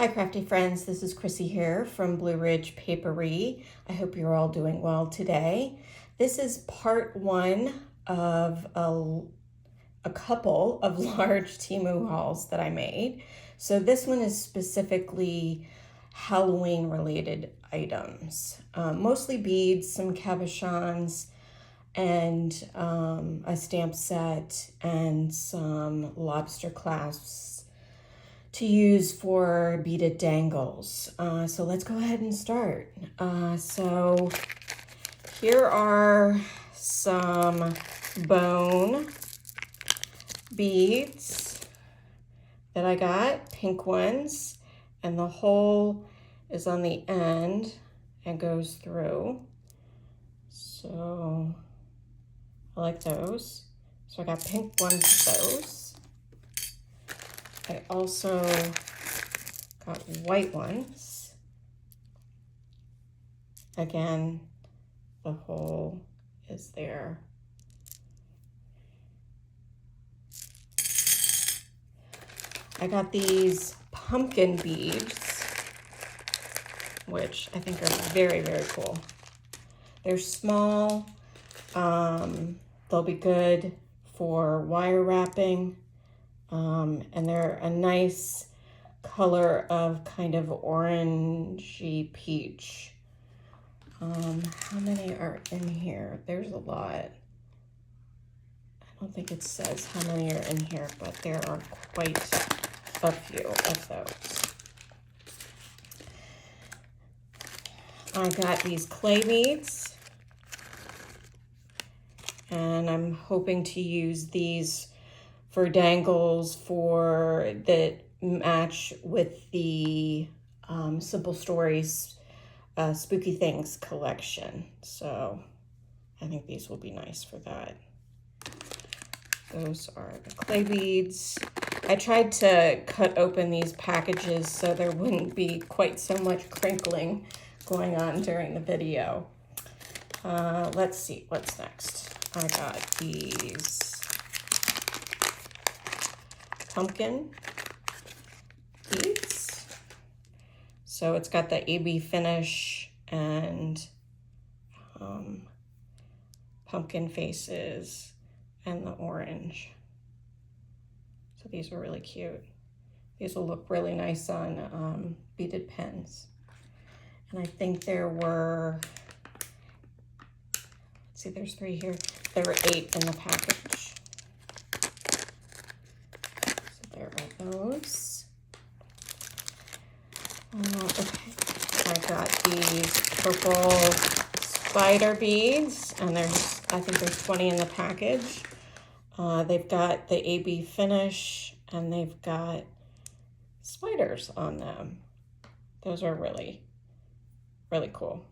Hi crafty friends, this is Chrissy here from Blue Ridge Papery. I hope you're all doing well today. This is part one of a couple of large TEMU hauls that I made. So this one is specifically Halloween related items, mostly beads, some cabochons, and a stamp set and some lobster clasps to use for beaded dangles. So let's go ahead and start. So here are some bone beads that I got, pink ones, and the hole is on the end and goes through. So I like those. So I got pink ones of those. I also got white ones. Again, the hole is there. I got these pumpkin beads, which I think are very, very cool. They're small. They'll be good for wire wrapping. And they're a nice color of kind of orangey peach. How many are in here? There's a lot. I don't think it says how many are in here, but there are quite a few of those. I got these clay beads, and I'm hoping to use these for dangles that match with the Simple Stories Spooky Things collection. So I think these will be nice for that. Those are the clay beads. I tried to cut open these packages so there wouldn't be quite so much crinkling going on during the video. Let's see, what's next? I got these pumpkin beads. So it's got the AB finish and pumpkin faces and the orange. So these are really cute. These will look really nice on beaded pens. And I think there were, let's see, there's 3 here. There were 8 in the package. There are those. Okay, I got these purple spider beads, and I think there's 20 in the package. They've got the AB finish, and they've got spiders on them. Those are really, really cool.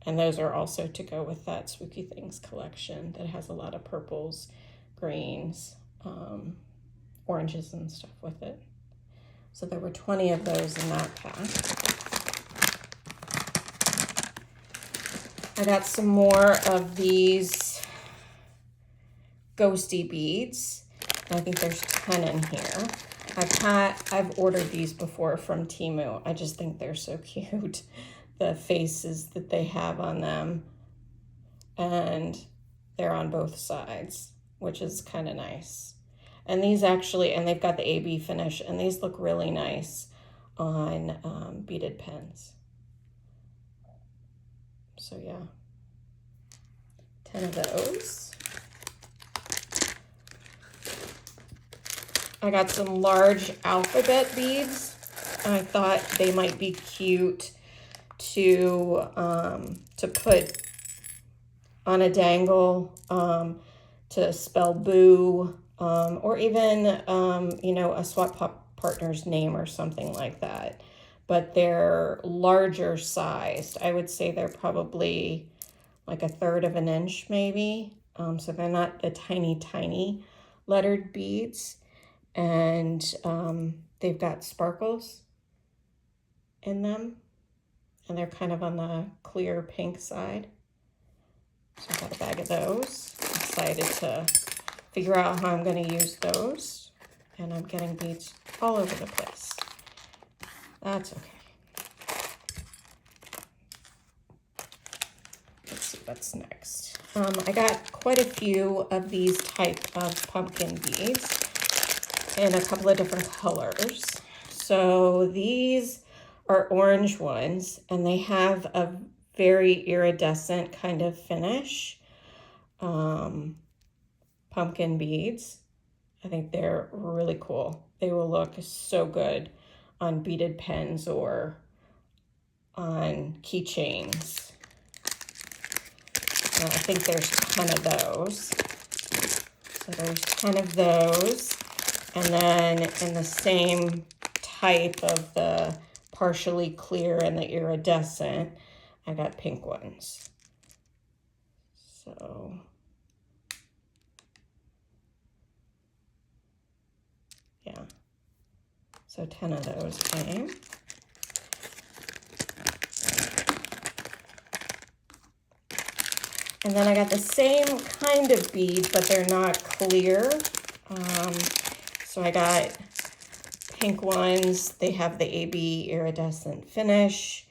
And those are also to go with that Spooky Things collection that has a lot of purples, greens, oranges and stuff with it. So there were 20 of those in that pack. I got some more of these ghosty beads. I think there's 10 in here. I've ordered these before from TEMU. I just think they're so cute. The faces that they have on them, and they're on both sides, which is kind of nice. And these actually, and they've got the AB finish, and these look really nice on beaded pens. So yeah, 10 of those. I got some large alphabet beads. I thought they might be cute to put on a dangle, to spell boo, or even, a swap partner's name or something like that. But they're larger sized. I would say they're probably like 1/3 of an inch maybe. So they're not the tiny lettered beads. And they've got sparkles in them. And they're kind of on the clear pink side. So I got a bag of those. Excited to figure out how I'm going to use those. And I'm getting beads all over the place. That's okay. Let's see what's next. I got quite a few of these type of pumpkin beads in a couple of different colors. So these are orange ones, and they have a very iridescent kind of finish. Pumpkin beads. I think they're really cool. They will look so good on beaded pens or on keychains. I think there's 10 of those. So there's 10 of those. And then in the same type of the partially clear and the iridescent, I got pink ones. So yeah, so 10 of those came. And then I got the same kind of bead, but they're not clear. So I got pink ones. They have the AB iridescent finish,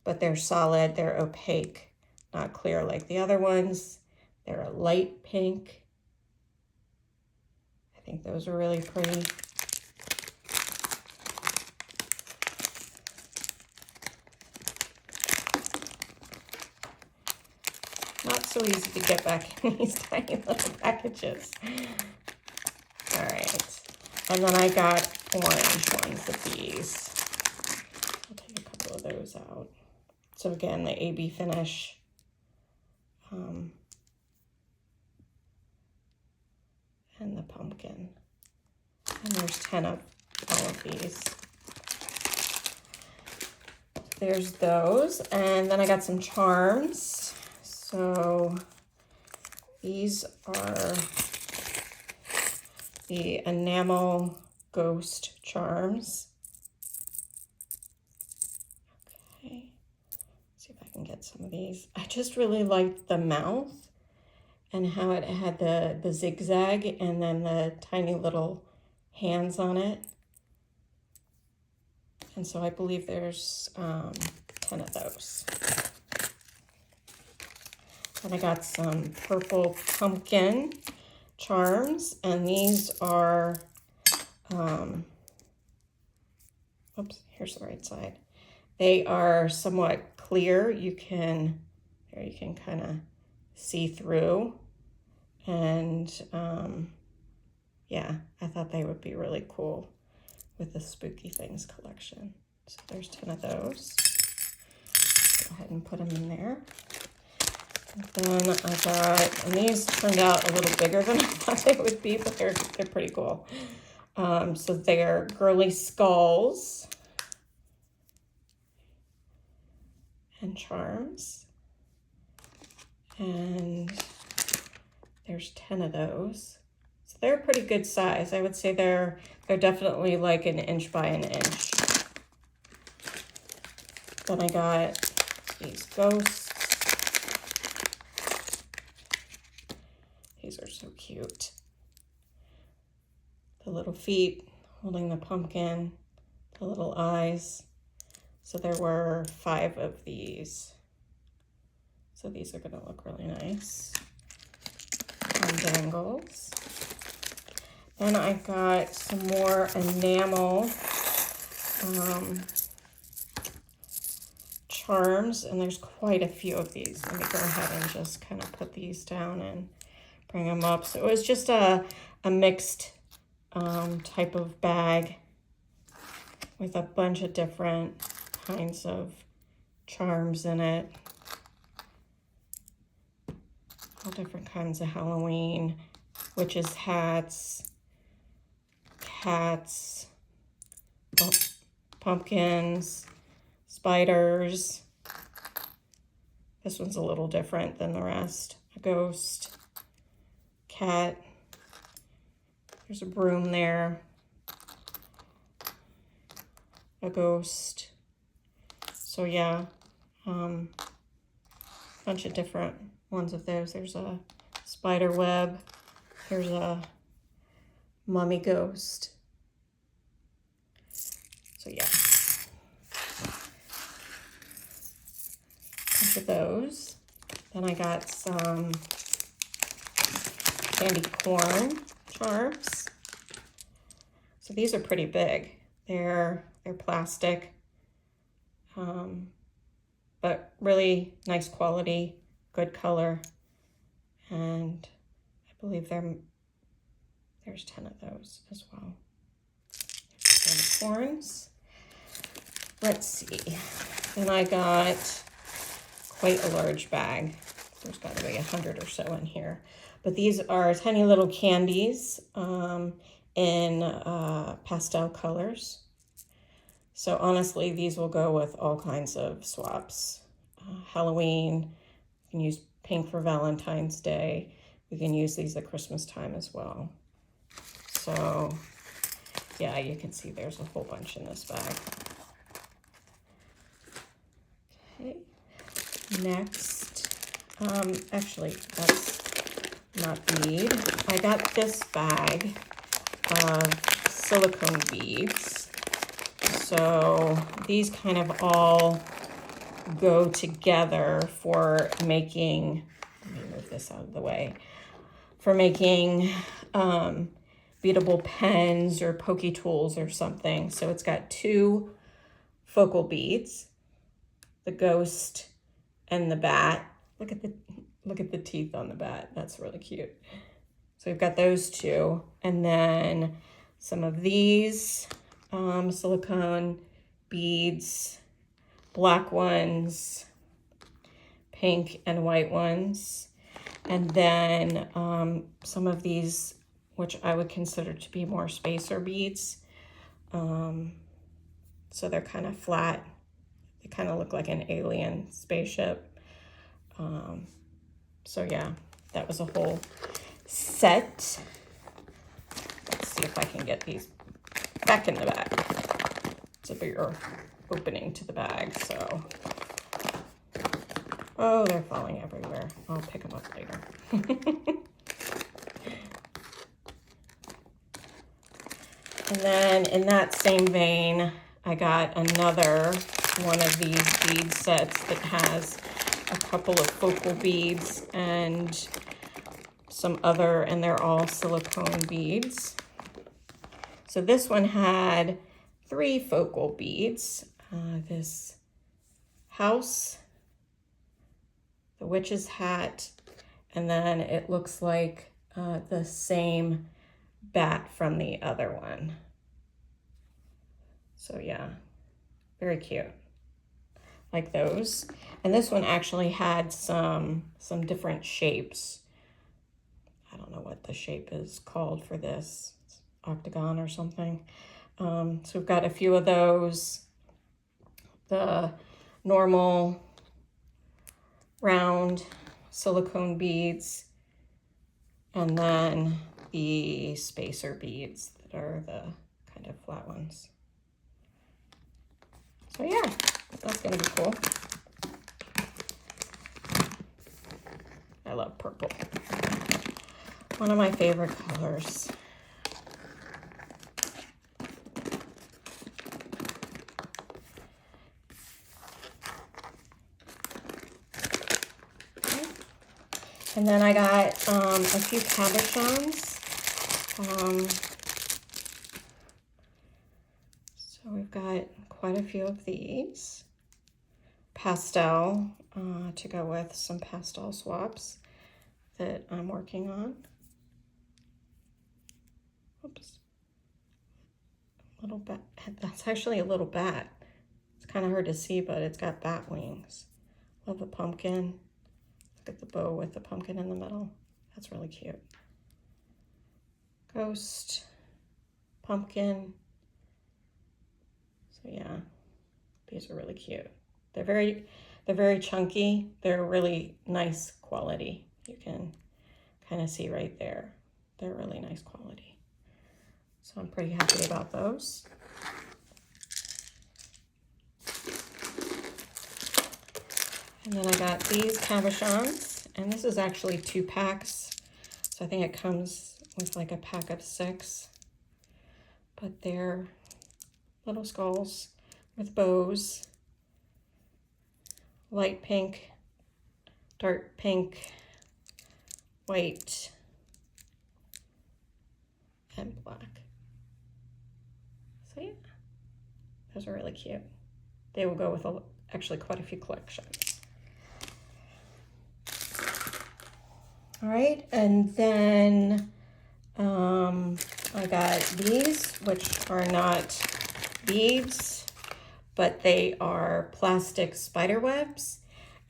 but they're solid, they're opaque, not clear like the other ones. They're a light pink. I think those are really pretty. Not so easy to get back in these tiny little packages. All right, and then I got orange ones of these. I'll take a couple of those out. So again, the AB finish. And the pumpkin. And there's 10 of all of these. There's those. And then I got some charms. So these are the enamel ghost charms. Okay, see if I can get some of these. I just really liked the mouth and how it had the zigzag and then the tiny little hands on it. And so I believe there's 10 of those. And I got some purple pumpkin charms, and these are, oops, here's the right side. They are somewhat clear. You can kind of see through. And yeah, I thought they would be really cool with the Spooky Things collection. So there's 10 of those. Go ahead and put them in there. And then I got, and these turned out a little bigger than I thought they would be, but they're pretty cool. So they're girly skulls and charms. And there's 10 of those. So they're a pretty good size. I would say they're definitely like an inch by an inch. Then I got these ghosts. These are so cute. The little feet holding the pumpkin, the little eyes. So there were 5 of these. So these are gonna look really nice on dangles. Then I got some more enamel charms, and there's quite a few of these. Let me go ahead and just kind of put these down and bring them up. So it was just a mixed type of bag with a bunch of different kinds of charms in it. All different kinds of Halloween, witches' hats, cats, pumpkins, spiders. This one's a little different than the rest. A ghost, cat. There's a broom there. A ghost. So yeah, bunch of different ones of those. There's a spider web. There's a mummy ghost. So yeah, of those. Then I got some candy corn charms. So these are pretty big. They're plastic, but really nice quality, good color, and I believe there's 10 of those as well. There's candy corns. Let's see. Then I got quite a large bag. There's got to be 100 or so in here. But these are tiny little candies in pastel colors. So honestly, these will go with all kinds of swaps. Halloween, you can use pink for Valentine's Day. You can use these at Christmas time as well. So yeah, you can see there's a whole bunch in this bag. Okay, next, actually that's not bead. I got this bag of silicone beads. So these kind of all go together for making, let me move this out of the way, for making beadable pens or pokey tools or something. So it's got 2 focal beads, the ghost and the bat. Look at the teeth on the bat. That's really cute. So we've got those 2, and then some of these silicone beads, black ones, pink and white ones, and then some of these, which I would consider to be more spacer beads. So they're kind of flat. They kind of look like an alien spaceship. So yeah, that was a whole set. Let's see if I can get these back in the bag. It's a bigger opening to the bag, so. Oh, they're falling everywhere. I'll pick them up later. And then in that same vein, I got another one of these bead sets that has a couple of focal beads and some other, and they're all silicone beads. So this one had 3 focal beads. This house, the witch's hat, and then it looks like the same bat from the other one. So yeah, very cute. Like those. And this one actually had some different shapes. I don't know what the shape is called for this. It's octagon or something. So we've got a few of those. The normal round silicone beads, and then the spacer beads that are the kind of flat ones. So yeah, that's gonna be cool. I love purple. One of my favorite colors. Okay. And then I got a few cabochons. So we've got quite a few of these. Pastel to go with some pastel swaps that I'm working on. Oops. Little bat. That's actually a little bat. It's kind of hard to see, but it's got bat wings. Love a pumpkin. Look at the bow with the pumpkin in the middle. That's really cute. Ghost, pumpkin. So yeah, these are really cute. They're very chunky. They're really nice quality. You can kind of see right there. They're really nice quality. So I'm pretty happy about those. And then I got these cabochons, and this is actually 2 packs. So I think it comes with like a pack of 6, but they're little skulls with bows, light pink dark pink, white, and black. So yeah, those are really cute. They will go with actually quite a few collections. All right, and then I got these, which are not beads, but they are plastic spider webs.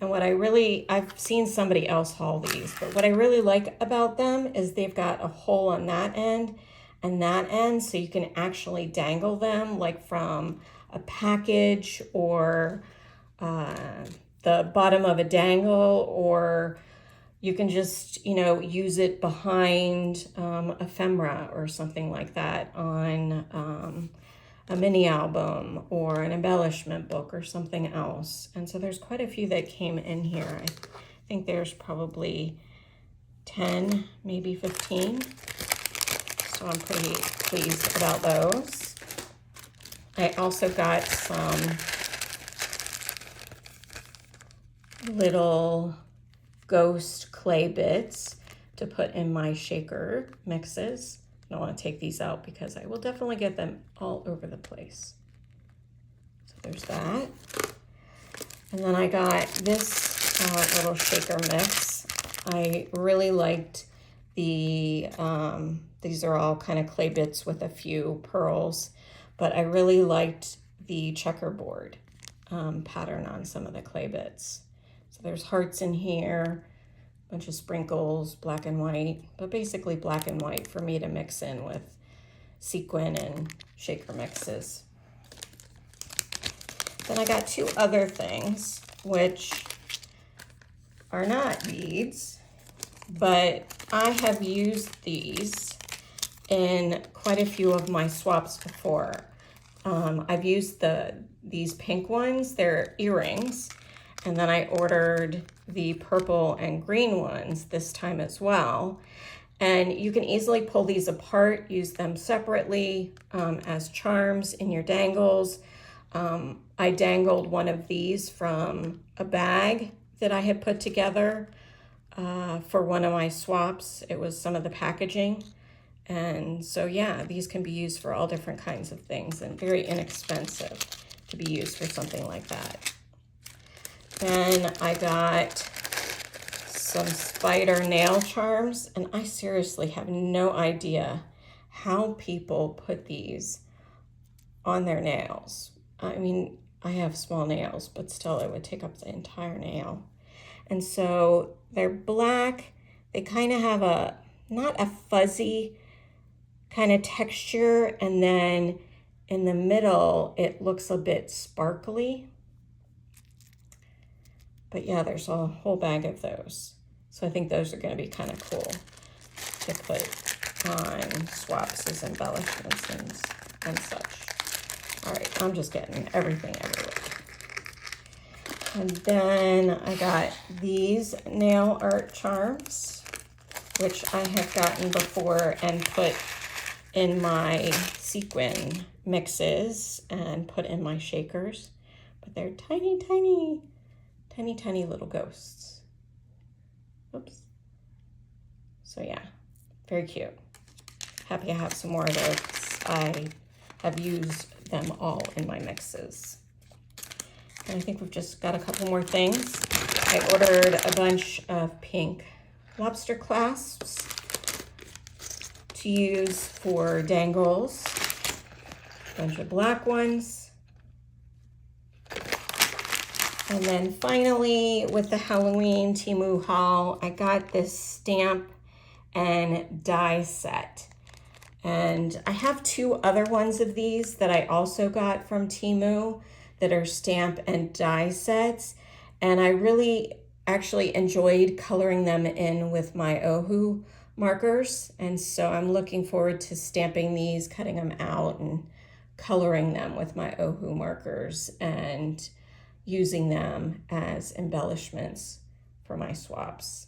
And what I've seen somebody else haul these, but what I really like about them is they've got a hole on that end and that end, so you can actually dangle them like from a package or the bottom of a dangle, or you can just, use it behind ephemera or something like that on a mini album or an embellishment book or something else. And so there's quite a few that came in here. I think there's probably 10, maybe 15. So I'm pretty pleased about those. I also got some little ghost clay bits to put in my shaker mixes. I don't want to take these out because I will definitely get them all over the place. So there's that. And then I got this little shaker mix. I really liked these are all kind of clay bits with a few pearls, but I really liked the checkerboard pattern on some of the clay bits. So there's hearts in here, a bunch of sprinkles, black and white, but basically black and white for me to mix in with sequin and shaker mixes. Then I got two other things, which are not beads, but I have used these in quite a few of my swaps before. I've used these pink ones, they're earrings, and then I ordered the purple and green ones this time as well. And you can easily pull these apart, use them separately as charms in your dangles. I dangled one of these from a bag that I had put together for one of my swaps. It was some of the packaging. And so yeah, these can be used for all different kinds of things and very inexpensive to be used for something like that. Then I got some spider nail charms, and I seriously have no idea how people put these on their nails. I mean, I have small nails, but still it would take up the entire nail. And so they're black. They kind of have not a fuzzy kind of texture, and then in the middle it looks a bit sparkly. But yeah, there's a whole bag of those. So I think those are going to be kind of cool to put on swaps as embellishments and such. All right, I'm just getting everything everywhere. And then I got these nail art charms, which I have gotten before and put in my sequin mixes and put in my shakers. But they're tiny, tiny, tiny, tiny little ghosts. Oops. So yeah, very cute. Happy I have some more of those. I have used them all in my mixes. And I think we've just got a couple more things. I ordered a bunch of pink lobster clasps to use for dangles, a bunch of black ones. And then finally, with the Halloween TEMU haul, I got this stamp and die set. And I have two other ones of these that I also got from TEMU that are stamp and die sets. And I really actually enjoyed coloring them in with my Ohu markers. And so I'm looking forward to stamping these, cutting them out and coloring them with my Ohu markers and using them as embellishments for my swaps.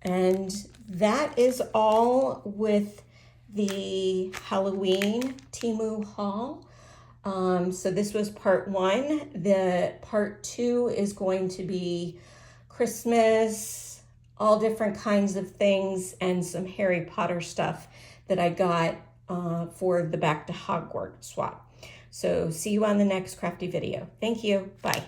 And that is all with the Halloween TEMU haul. So this was part 1. The part 2 is going to be Christmas, all different kinds of things, and some Harry Potter stuff that I got for the Back to Hogwarts swap. So see you on the next crafty video. Thank you. Bye.